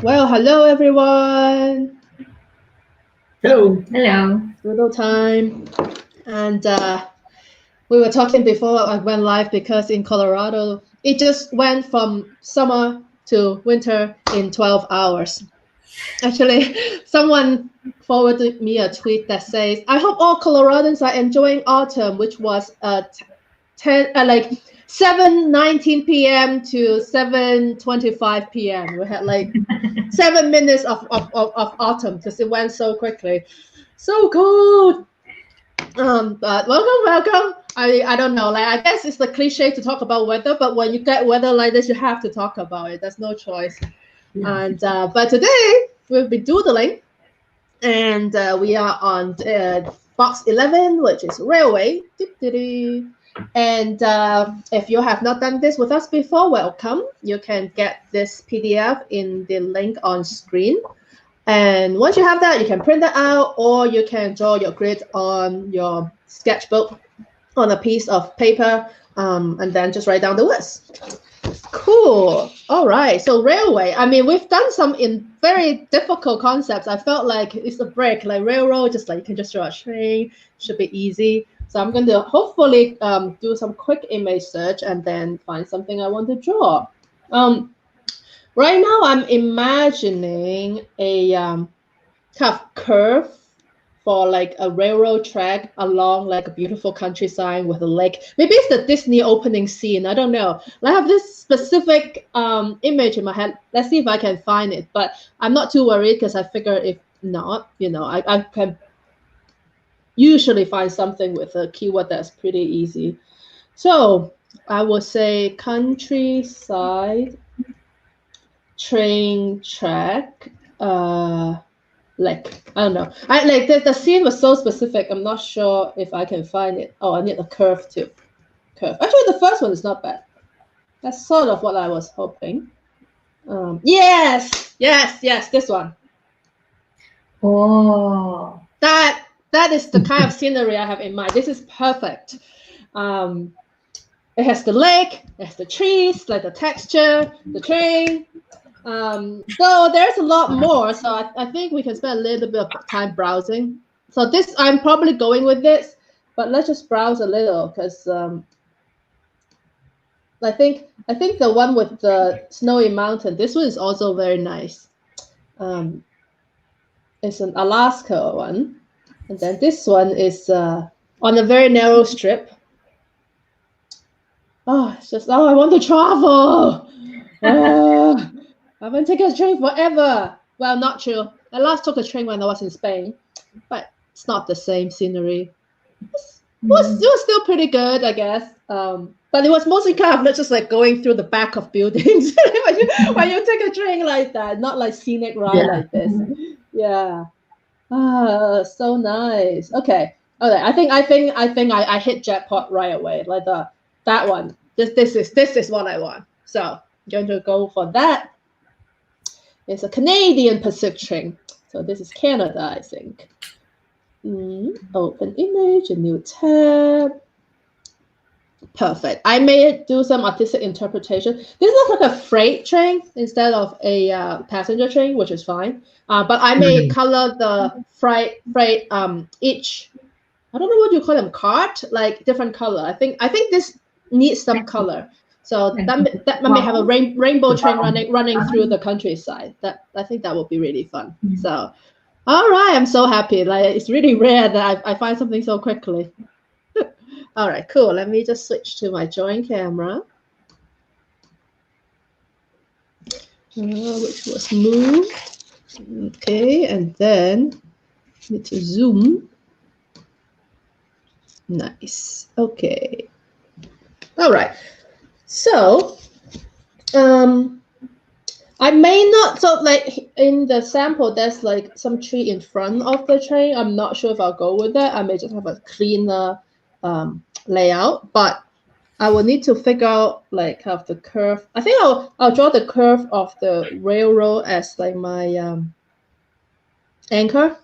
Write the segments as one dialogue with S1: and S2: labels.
S1: Well, hello everyone.
S2: Hello.
S3: Hello.
S1: Doodle time. And we were talking before I went live because in Colorado, it just went from summer to winter in 12 hours. Actually, someone forwarded me a tweet that says, I hope all Coloradans are enjoying autumn, which was 7:19 p.m. to 7:25 p.m. We had like 7 minutes of autumn because it went so quickly. So cold. But welcome. I don't know. Like I guess it's the cliche to talk about weather, but when you get weather like this, you have to talk about it. There's no choice.
S2: Yeah.
S1: And but today we'll be doodling, and we are on box 11, which is railway. And if you have not done this with us before, welcome. You can get this PDF in the link on screen. And once you have that, you can print it out, or you can draw your grid on your sketchbook on a piece of paper, and then just write down the words. Cool. All right. So railway. I mean, we've done some in very difficult concepts. I felt like it's a break, like railroad, just like you can just draw a train. Should be easy. So I'm going to hopefully do some quick image search and then find something I want to draw. Right now, I'm imagining a kind of curve for like a railroad track along like a beautiful countryside with a lake. Maybe it's the Disney opening scene. I don't know. I have this specific image in my head. Let's see if I can find it. But I'm not too worried because I figure if not, I can usually find something with a keyword that's pretty easy. So I would say countryside, train track, like I don't know. I like the scene was so specific. I'm not sure if I can find it. Oh, I need a curve too. Curve. Actually, the first one is not bad. That's sort of what I was hoping. Yes, this one.
S3: Oh,
S1: That is the kind of scenery I have in mind. This is perfect. It has the lake, it has the trees, like the texture, the train. So there's a lot more. So I think we can spend a little bit of time browsing. So this, I'm probably going with this, but let's just browse a little because I think the one with the snowy mountain, this one is also very nice. It's an Alaska one. And then this one is on a very narrow strip. Oh, it's just, I want to travel. I've been taking a train forever. Well, not true. I last took a train when I was in Spain, but it's not the same scenery. It was still pretty good, I guess. But it was mostly kind of just like going through the back of buildings when you take a train like that, not like scenic ride like this. Yeah. So nice. Okay. I think I hit jackpot right away. Like that one. This is what I want. So I'm going to go for that. It's a Canadian Pacific train. So this is Canada, I think. Open image, a new tab. Perfect. I may do some artistic interpretation. This looks like a freight train instead of a passenger train, which is fine. But I may color the freight each. I don't know what you call them, cart, like different color. I think this needs some color. So that may have a rainbow train running through the countryside. I think that would be really fun. So, all right, I'm so happy. Like it's really rare that I find something so quickly. All right, cool. Let me just switch to my drawing camera, which was moved. Okay, and then need to zoom. Nice. Okay. All right. So, I may not. So, like in the sample, there's like some tree in front of the train. I'm not sure if I'll go with that. I may just have a cleaner layout, but I will need to figure out like have the curve. I think I'll draw the curve of the railroad as like my anchor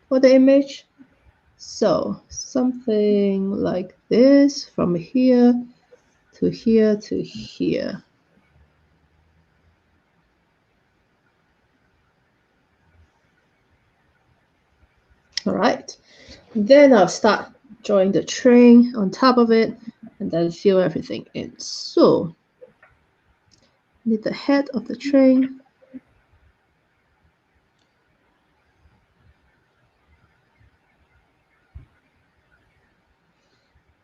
S1: for the image. So something like this from here to here to here. All right. Then I'll start drawing the train on top of it and then fill everything in. So need the head of the train.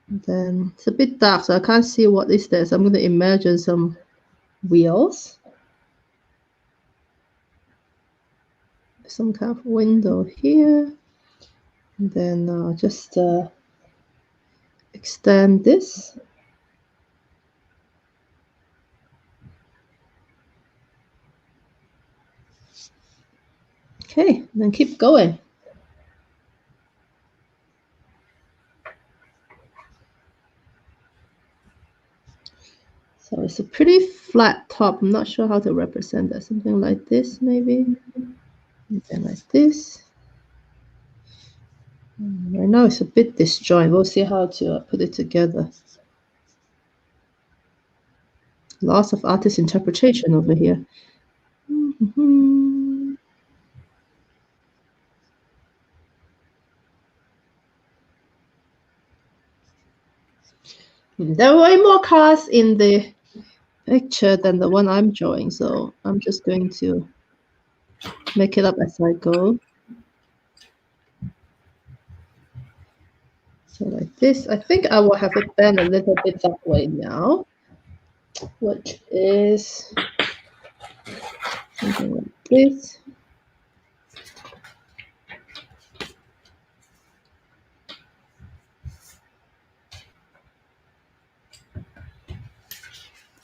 S1: And then it's a bit dark, so I can't see what is there. So I'm going to imagine some wheels. Some kind of window here. And then I'll just extend this. Okay, then keep going. So it's a pretty flat top. I'm not sure how to represent that. Something like this, maybe. And then like this. Right now it's a bit disjointed. We'll see how to put it together. Lots of artist interpretation over here. There were way more cars in the picture than the one I'm drawing, so I'm just going to make it up as I go. So like this, I think I will have it bend a little bit that way now, which is something like this.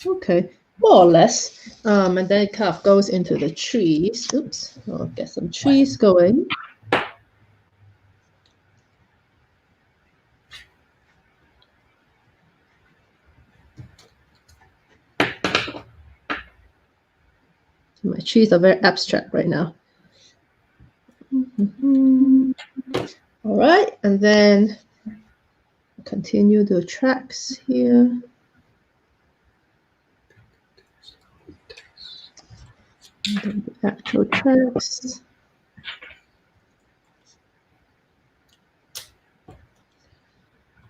S1: Okay, more or less. And then it kind of goes into the trees. Oops, I'll get some trees going. My trees are very abstract right now. All right, and then continue the tracks here. And then the actual tracks.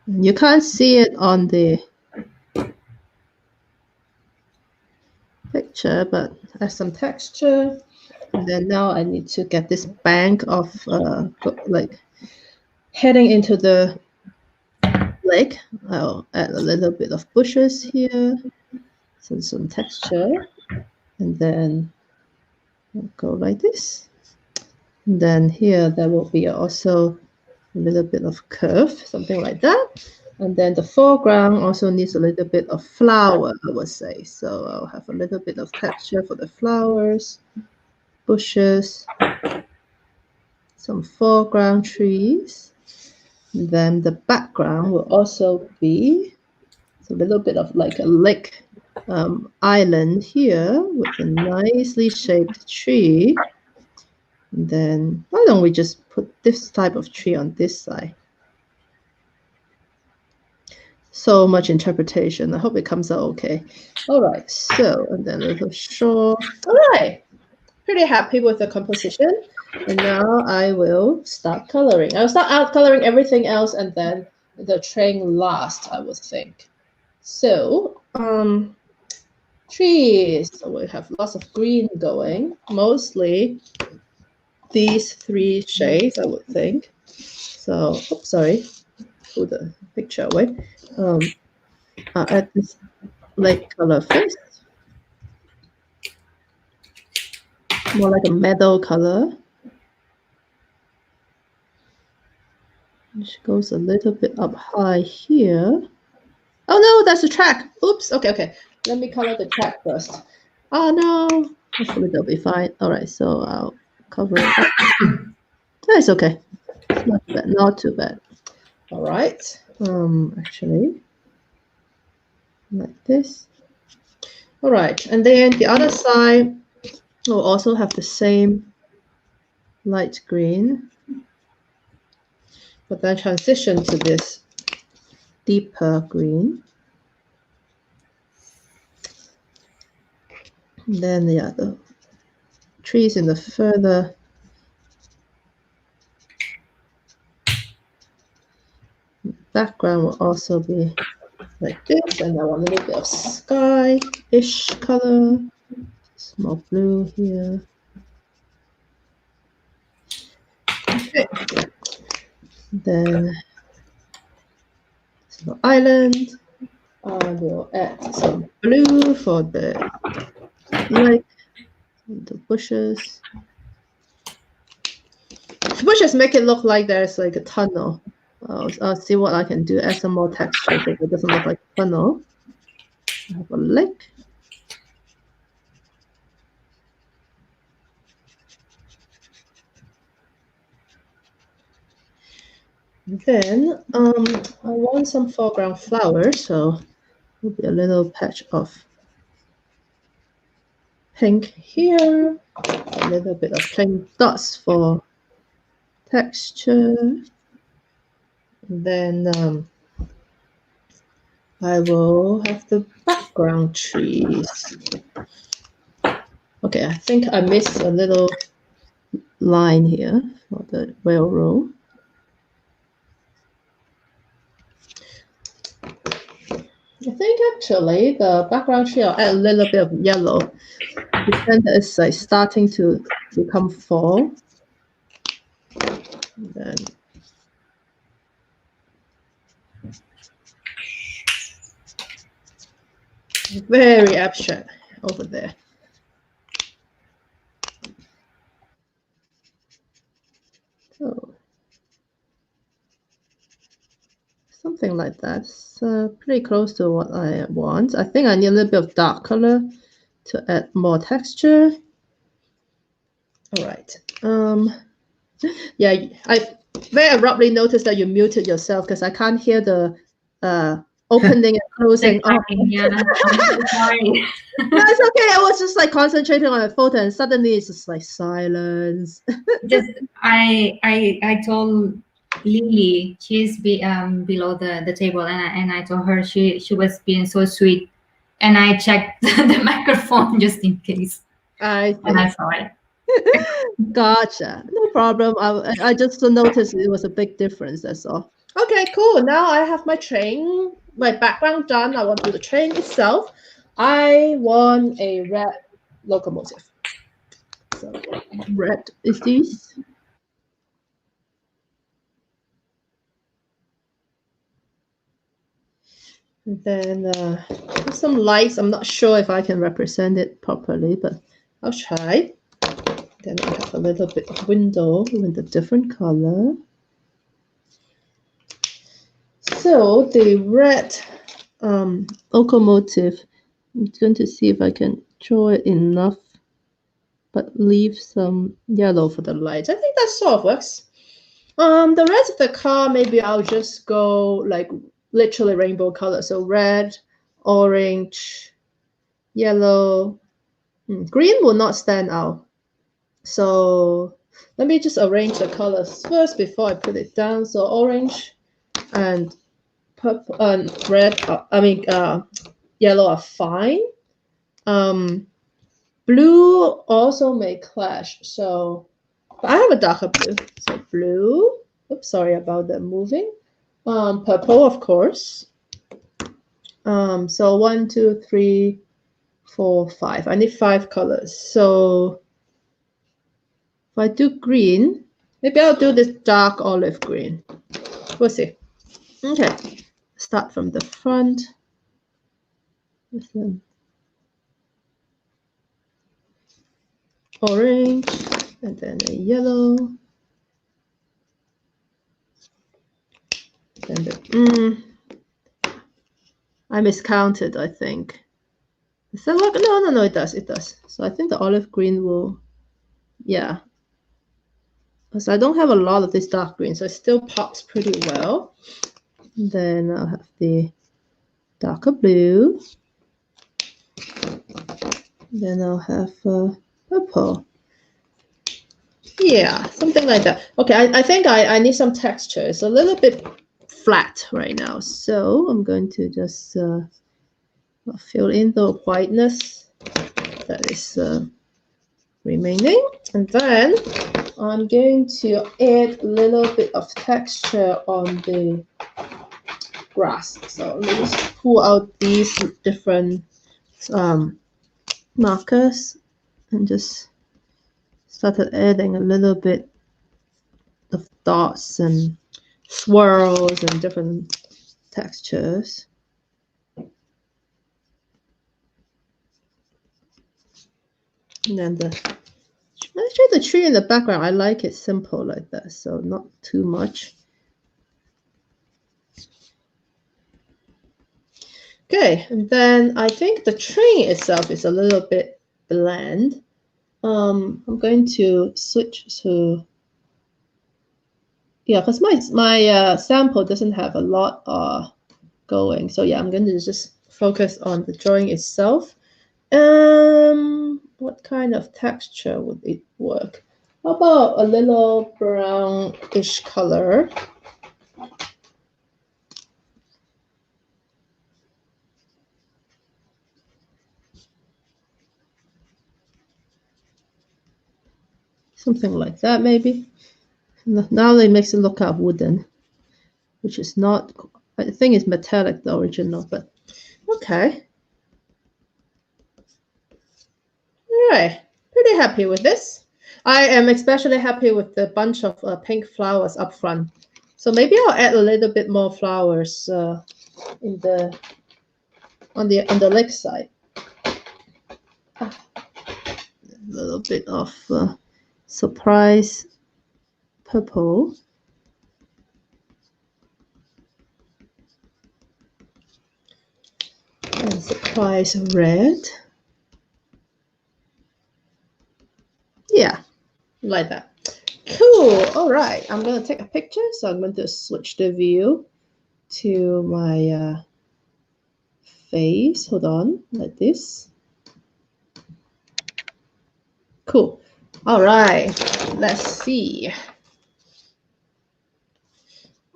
S1: And you can't see it on the picture, but has some texture. And then now I need to get this bank of like heading into the lake. I'll add a little bit of bushes here, so some texture, and then I'll go like this. And then here there will be also a little bit of curve, something like that. And then the foreground also needs a little bit of flower, I would say. So I'll have a little bit of texture for the flowers, bushes, some foreground trees. And then the background will also be a little bit of like a lake island here with a nicely shaped tree. And then why don't we just put this type of tree on this side? So much interpretation. I hope it comes out okay. All right, so, and then a little shore. All right, pretty happy with the composition. And now I will start coloring. I'll start out coloring everything else and then the train last, I would think. So, trees. So we have lots of green going, mostly these three shades, I would think. So, oops, sorry, put the picture away. I'll add this light color first. More like a metal color. Which goes a little bit up high here. Oh no, that's the track. Oops, okay. Let me color the track first. Oh no, hopefully they'll be fine. All right, so I'll cover it up. That's okay. It's not too bad. All right, actually, like this. All right, and then the other side will also have the same light green, but then transition to this deeper green. And then the trees in the further background will also be like this, and I want a little bit of sky-ish color. Small blue here. Okay. Then small island. I will add some blue for the lake, the bushes. Bushes make it look like there's like a tunnel. I'll see what I can do. Add some more texture so it doesn't look like a tunnel. I have a lake. Then I want some foreground flowers, so there'll be a little patch of pink here, a little bit of pink dots for texture. Then I will have the background trees. Okay, I think I missed a little line here for the railroad. I think actually the background tree, I'll add a little bit of yellow. Pretend that it's like starting to become fall. And then very abstract over there. So something like that. It's pretty close to what I want. I think I need a little bit of dark color to add more texture. All right. Yeah, I very abruptly noticed that you muted yourself because I can't hear the opening and closing.
S3: Yeah, I'm sorry.
S1: No, it's okay. I was just like concentrating on the photo, and suddenly it's just like silence.
S3: Just I told Lily, she's below the table, and I told her she was being so sweet, and I checked the microphone just in case, and I saw it.
S1: Gotcha. No problem. I just noticed it was a big difference. That's all. Okay, cool. Now I have my train, my background done. I want to do the train itself. I want a red locomotive. So red is this. And then some lights. I'm not sure if I can represent it properly, but I'll try. Then I have a little bit of window with a different color. So the red locomotive, I'm going to see if I can draw it enough, but leave some yellow for the lights. I think that sort of works. The rest of the car, maybe I'll just go like literally rainbow color. So red, orange, yellow, green will not stand out. So let me just arrange the colors first before I put it down. So orange and purple and red, yellow are fine. Blue also may clash. So but I have a darker blue. So blue. Oops, sorry about the moving. Purple, of course. So 1, 2, 3, 4, 5. I need 5 colors. So if I do green, maybe I'll do this dark olive green. We'll see. Okay, start from the front. Orange, and then a yellow. And the, I miscounted, I think. Does that work? No, it does. So I think the olive green will, yeah. Because I don't have a lot of this dark green, so it still pops pretty well. Then I'll have the darker blue. Then I'll have purple. Yeah, something like that. Okay, I think I need some texture. It's a little bit flat right now. So I'm going to just fill in the whiteness that is remaining. And then I'm going to add a little bit of texture on the grass. So let me just pull out these different markers and just started adding a little bit of dots and swirls and different textures. And then actually the tree in the background, I like it simple like that, so not too much. Okay, and then I think the train itself is a little bit bland. I'm going to switch to, yeah, because my sample doesn't have a lot going. So yeah, I'm going to just focus on the drawing itself. What kind of texture would it work? How about a little brownish color? Something like that, maybe. Now it makes it look wooden, which is not, I think it's metallic, the original, but okay. All right, pretty happy with this. I am especially happy with the bunch of pink flowers up front. So maybe I'll add a little bit more flowers on the leg side. A little bit of surprise purple. And surprise red. Yeah, like that. Cool. All right, I'm going to take a picture. So I'm going to switch the view to my face. Hold on, like this. Cool. All right, let's see.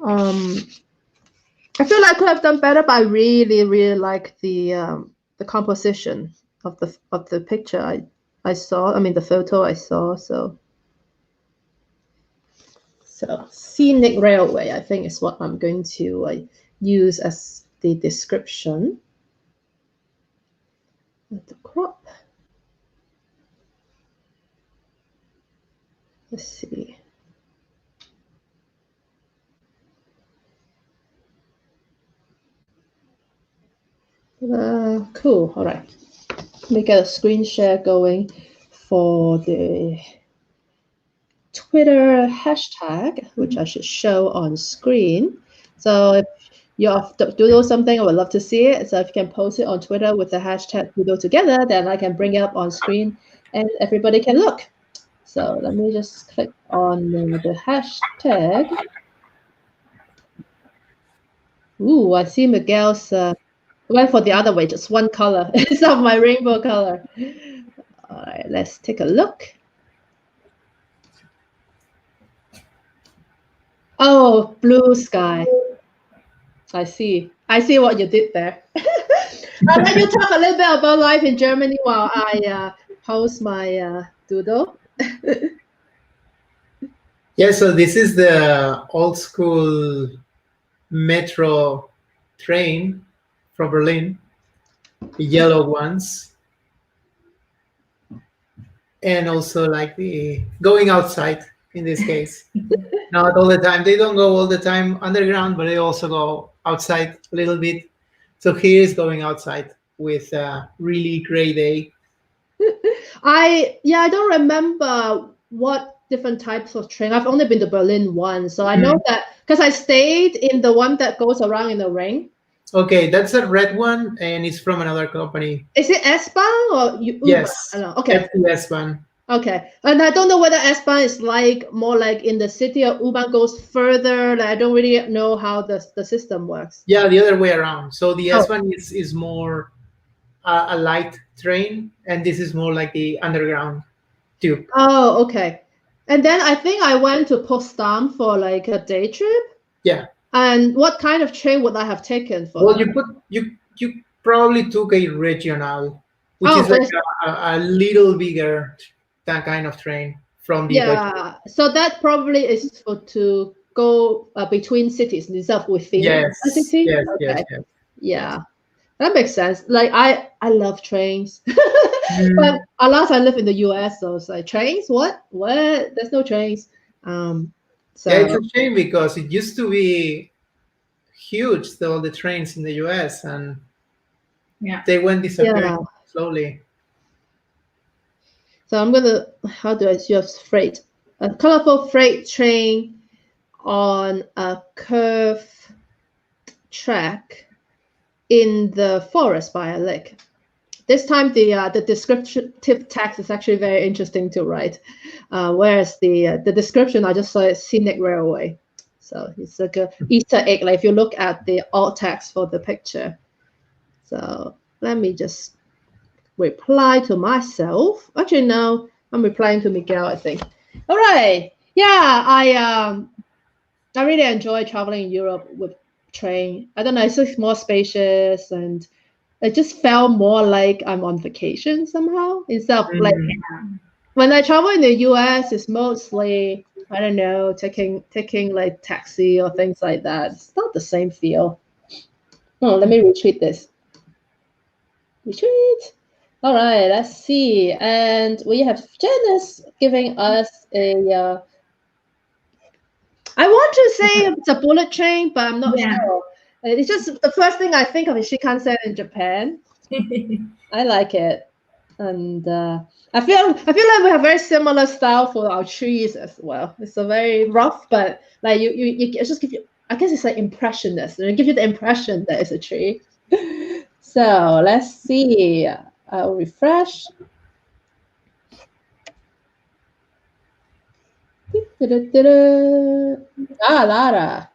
S1: I feel like I could have done better, but I really like the composition of the picture I saw. I mean, the photo I saw. So scenic railway, I think, is what I'm going to use as the description. With the crop. Let's see. Cool. All right. Let me get a screen share going for the Twitter hashtag, which I should show on screen. So if you doodle something, I would love to see it. So if you can post it on Twitter with the hashtag doodle together, then I can bring it up on screen and everybody can look. So let me just click on the hashtag. Ooh, I see Miguel's went for the other way, just one color instead of my rainbow color. All right, let's take a look. Oh, blue sky. I see. I see what you did there. I'll let you talk a little bit about life in Germany while I post my doodle.
S2: Yeah, so this is the old school metro train from Berlin, the yellow ones. And also like the going outside in this case. Not all the time. They don't go all the time underground, but they also go outside a little bit. So here is going outside with a really gray day.
S1: I don't remember what different types of train. I've only been to Berlin once, so I know that because I stayed in the one that goes around in the ring.
S2: Okay, that's a red one, and it's from another company.
S1: Is it S-Bahn or Uber?
S2: Yes.
S1: I don't know. Okay.
S2: S-Bahn.
S1: Okay, and I don't know whether S-Bahn is like more like in the city or U-Bahn goes further. Like, I don't really know how the system works.
S2: Yeah, the other way around. So the S-Bahn is more a light train, and this is more like the underground tube.
S1: Oh, okay. And then I think I went to Potsdam for like a day trip.
S2: Yeah.
S1: And what kind of train would I have taken for?
S2: Well, you probably took a regional, which is like a little bigger that kind of train from the
S1: so that probably is to go between cities instead of within
S2: Yes,
S1: a city?
S2: yes,
S1: Okay.
S2: yes, yes.
S1: Yeah, that makes sense. Like I love trains, but
S2: Mm.
S1: alas, I live in the US, so it's like trains. What? What? There's no trains.
S2: Yeah, it's
S1: So
S2: a shame because it used to be huge, all the trains in the US, and
S3: Yeah.
S2: they went disappearing
S1: yeah.
S2: slowly.
S1: So I'm gonna. How do I use freight? A colorful freight train on a curved track in the forest by a lake. This time the descriptive text is actually very interesting to write, whereas the description I just saw is scenic railway. So it's like a Easter egg. Like if you look at the alt text for the picture. So let me just reply to myself. Actually, no, I'm replying to Miguel, I think. All right. Yeah, I really enjoy traveling in Europe with train. I don't know, it's just more spacious and it just felt more like I'm on vacation somehow instead of like
S2: Mm.
S1: when I travel in the US it's mostly I don't know taking like taxi or things like that. It's not the same feel. Oh, let me retweet this. Retweet. All right, let's see. And we have Janice giving us a I want to say it's a bullet train, but I'm not
S3: Yeah.
S1: sure. It's just the first thing I think of is Shinkansen in Japan. I like it, and I feel like we have very similar style for our trees as well. It's a very rough, but like you it just give you. I guess it's like impressionist. It give you the impression that it's a tree. So let's see. I'll refresh. Ah, Lara.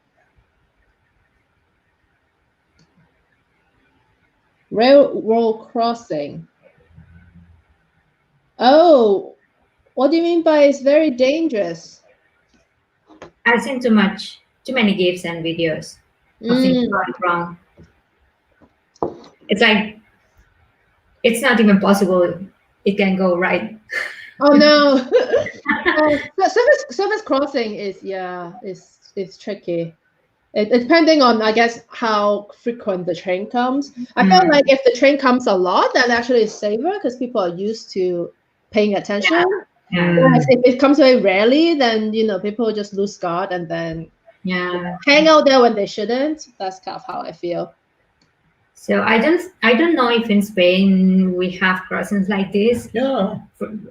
S1: Railroad crossing. Oh, what do you mean by it's very dangerous?
S3: I've seen too many GIFs and videos of things
S1: Mm.
S3: going wrong. It's like it's not even possible it can go right.
S1: Oh no. Service crossing is it's tricky. It depending on I guess how frequent the train comes. I feel
S3: Mm.
S1: like if the train comes a lot, then actually it's safer because people are used to paying attention.
S3: Yeah.
S1: Whereas if it comes very rarely, then people just lose guard and then
S3: Yeah.
S1: hang out there when they shouldn't. That's kind of how I feel.
S3: So I don't know if in Spain we have crossings like this.
S2: Yeah.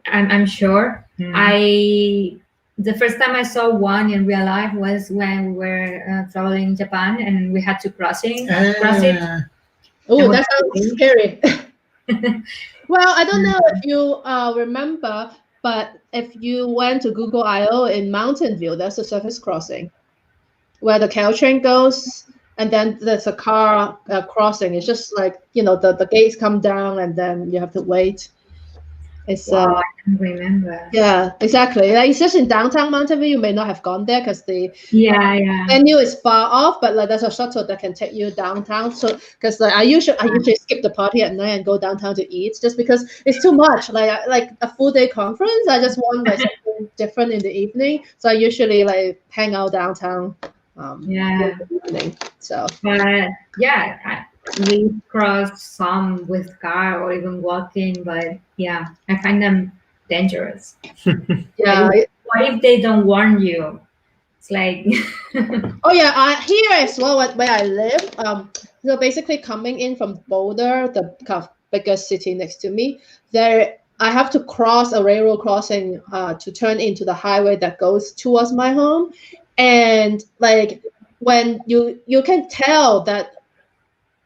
S3: I'm sure.
S2: Mm.
S3: The first time I saw one in real life was when we were traveling in Japan and we had to cross it.
S2: Ah.
S1: Oh,
S3: That was
S1: that sounds
S3: scary.
S1: scary. Well, I don't know if you remember, but if you went to Google I/O in Mountain View, there's a surface crossing where the Caltrain goes, and then there's a car crossing. It's just like the gates come down, and then you have to wait. It's
S3: Wow, I don't remember.
S1: yeah, exactly. Like it's just in downtown Mountain View. You may not have gone there because the
S3: Yeah.
S1: venue is far off, but like there's a shuttle that can take you downtown. So because like I usually skip the party at night and go downtown to eat just because it's too much. Like a full day conference, I just want like something different in the evening. So I usually like hang out downtown.
S3: Yeah.
S1: In the evening. So
S3: But yeah, we cross some with car or even walking, but yeah, I find them dangerous.
S1: yeah.
S3: What if they don't warn you? It's like
S1: Oh yeah, here as well where I live. So basically coming in from Boulder, the kind of biggest city next to me, there I have to cross a railroad crossing to turn into the highway that goes towards my home, and like when you can tell that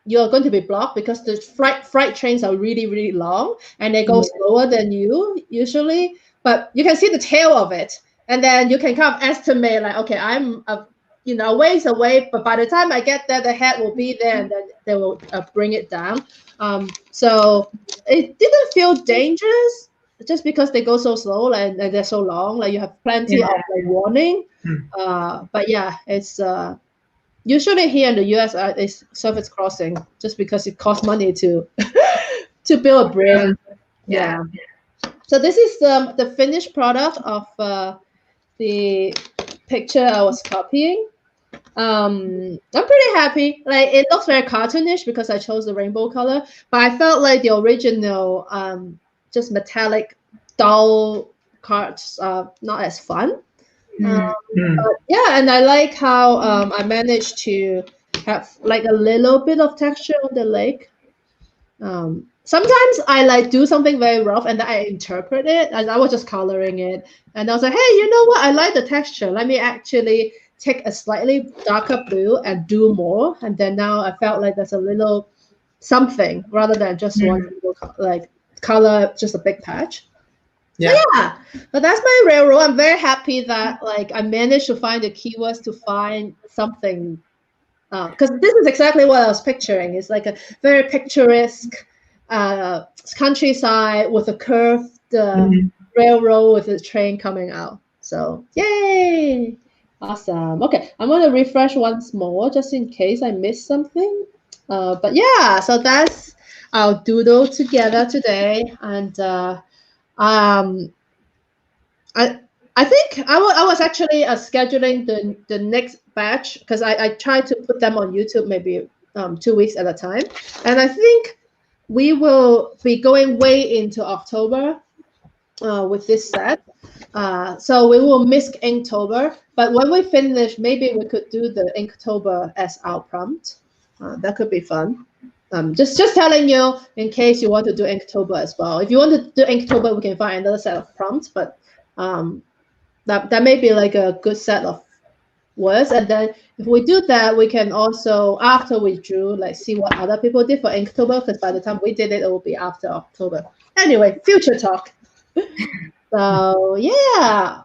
S1: you're going to be blocked because the freight trains are really long and they go slower than you usually, but you can see the tail of it, and then you can kind of estimate like, okay, I'm a ways away, but by the time I get there, the head will be there, and then they will bring it down. So it didn't feel dangerous just because they go so slow and they're so long. Like you have plenty of like warning. But yeah, it's usually here in the US, it's surface crossing just because it costs money to to build a bridge. Yeah. So this is the finished product of the picture I was copying. I'm pretty happy. Like it looks very cartoonish because I chose the rainbow color, but I felt like the original, just metallic, dull cards are not as fun.
S3: Mm.
S1: But yeah, and I like how I managed to have like a little bit of texture on the lake. Sometimes I like do something very rough and then I interpret it, and I was just coloring it, and I was like, hey, you know what? I like the texture. Let me actually take a slightly darker blue and do more. And then now I felt like there's a little something rather than just one little like color, just a big patch.
S2: Yeah.
S1: Yeah, but that's my railroad. I'm very happy that like I managed to find the keywords to find something, because this is exactly what I was picturing. It's like a very picturesque countryside with a curved railroad with a train coming out. So yay! Awesome. Okay, I'm gonna refresh once more just in case I missed something. But yeah, so that's our doodle together today, and um, I think I was actually scheduling the next batch because I tried to put them on YouTube maybe 2 weeks at a time, and I think we will be going way into October with this set. So we will miss Inktober, but when we finish, maybe we could do the Inktober as our prompt. That could be fun. Just telling you in case you want to do Inktober as well. If you want to do Inktober, we can find another set of prompts, but that may be like a good set of words. And then if we do that, we can also, after we drew, like see what other people did for Inktober, because by the time we did it, it will be after October. Anyway, future talk. So yeah,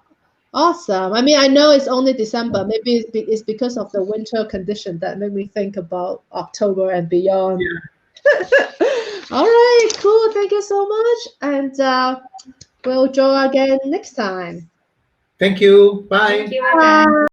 S1: awesome. I mean, I know it's only December. Maybe it's because of the winter condition that made me think about October and beyond. Yeah. All right, cool. Thank you so much, and we'll draw again next time.
S2: Thank you. Bye.
S3: Thank you. Bye.